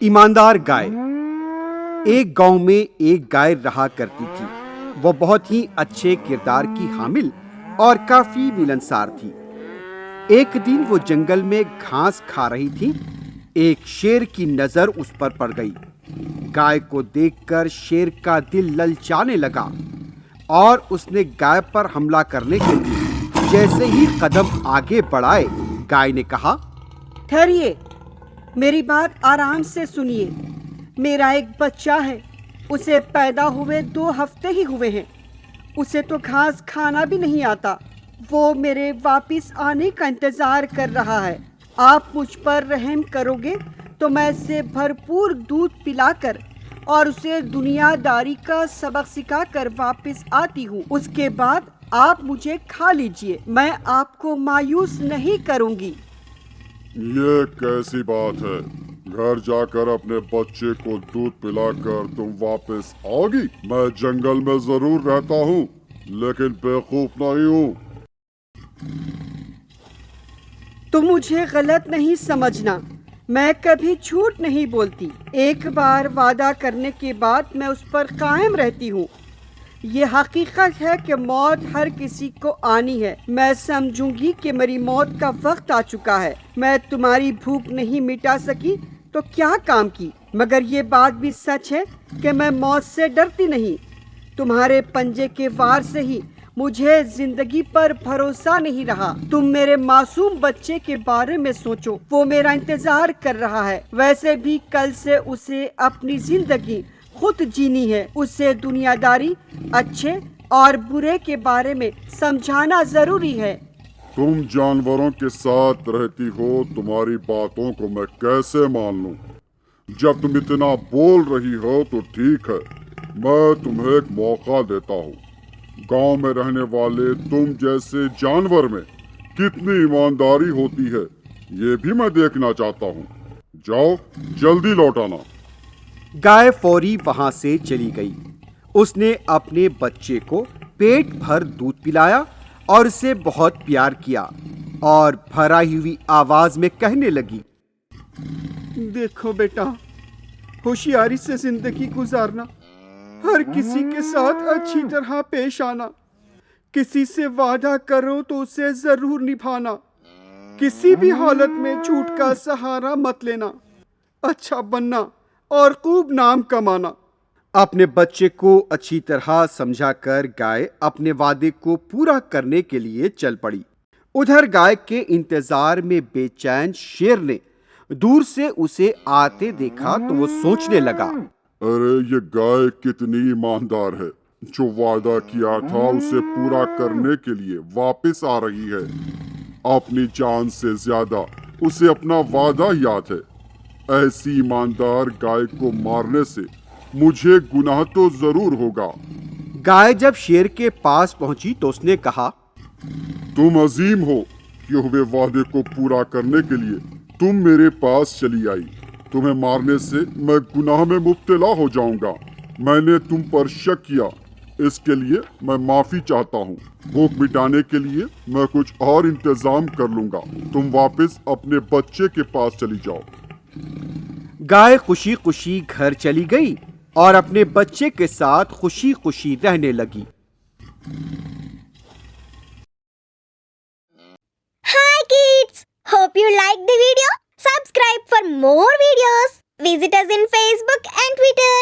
ईमानदार गाय। एक गांव में एक गाय रहा करती थी। वो बहुत ही अच्छे किरदार की हामिल और काफी मिलनसार थी। एक दिन वो जंगल में घास खा रही थी। एक शेर की नजर उस पर पड़ गई। गाय को देखकर शेर का दिल ललचाने लगा और उसने गाय पर हमला करने के लिए जैसे ही कदम आगे बढ़ाए, गाय ने कहा, ठहरिए, मेरी बात आराम से सुनिए। मेरा एक बच्चा है, उसे पैदा हुए 2 हफ्ते ही हुए हैं। उसे तो घास खाना भी नहीं आता। वो मेरे वापस आने का इंतजार कर रहा है। आप मुझ पर रहम करोगे तो मैं इसे भरपूर दूध पिलाकर और उसे दुनियादारी का सबक सिखाकर वापस आती हूँ। उसके बाद आप मुझे खा लीजिए। मैं आपको मायूस नहीं करूँगी। ये कैसी बात है? घर जाकर अपने बच्चे को दूध पिलाकर तुम वापस आओगी? मैं जंगल में जरूर रहता हूँ, लेकिन बेवकूफ नहीं हूँ। तुम मुझे गलत नहीं समझना, मैं कभी झूठ नहीं बोलती। एक बार वादा करने के बाद मैं उस पर कायम रहती हूँ। ये हकीकत है कि मौत हर किसी को आनी है। मैं समझूंगी कि मेरी मौत का वक्त आ चुका है। मैं तुम्हारी भूख नहीं मिटा सकी तो क्या काम की, मगर ये बात भी सच है कि मैं मौत से डरती नहीं। तुम्हारे पंजे के वार से ही मुझे जिंदगी पर भरोसा नहीं रहा। तुम मेरे मासूम बच्चे के बारे में सोचो, वो मेरा इंतजार कर रहा है। वैसे भी कल से उसे अपनी जिंदगी खुद जीनी है। उसे दुनियादारी, अच्छे और बुरे के बारे में समझाना जरूरी है। तुम जानवरों के साथ रहती हो, तुम्हारी बातों को मैं कैसे मान लूं? जब तुम इतना बोल रही हो तो ठीक है, मैं तुम्हें एक मौका देता हूँ। गांव में रहने वाले तुम जैसे जानवर में कितनी ईमानदारी होती है, ये भी मैं देखना चाहता हूँ। जाओ, जल्दी लौट आना। गाय फौरी वहां से चली गई। उसने अपने बच्चे को पेट भर दूध पिलाया और उसे बहुत प्यार किया और भराई हुई आवाज में कहने लगी, देखो बेटा, होशियारी से जिंदगी गुजारना, हर किसी के साथ अच्छी तरह पेश आना, किसी से वादा करो तो उसे जरूर निभाना, किसी भी हालत में झूठ का सहारा मत लेना, अच्छा बनना और खूब नाम कमाना। अपने बच्चे को अच्छी तरह समझाकर गाय अपने वादे को पूरा करने के लिए चल पड़ी। उधर गाय के इंतजार में बेचैन शेर ने दूर से उसे आते देखा तो वो सोचने लगा, अरे ये गाय कितनी ईमानदार है, जो वादा किया था उसे पूरा करने के लिए वापस आ रही है। अपनी जान से ज्यादा उसे अपना वादा याद है। ऐसी ईमानदार गाय को मारने से मुझे गुनाह तो जरूर होगा। गाय जब शेर के पास पहुंची तो उसने कहा, तुम अजीम हो, किए हुए वादे को पूरा करने के लिए तुम मेरे पास चली आई। तुम्हें मारने से मैं गुनाह में मुब्तला हो जाऊंगा। मैंने तुम पर शक किया, इसके लिए मैं माफी चाहता हूँ। भूख मिटाने के लिए मैं कुछ और इंतजाम कर लूंगा। तुम वापस अपने बच्चे के पास चली जाओ। गाय खुशी खुशी घर चली गई और अपने बच्चे के साथ खुशी खुशी रहने लगी। Hi kids! Hope you liked the video. Subscribe for more videos. Visit us in Facebook and Twitter.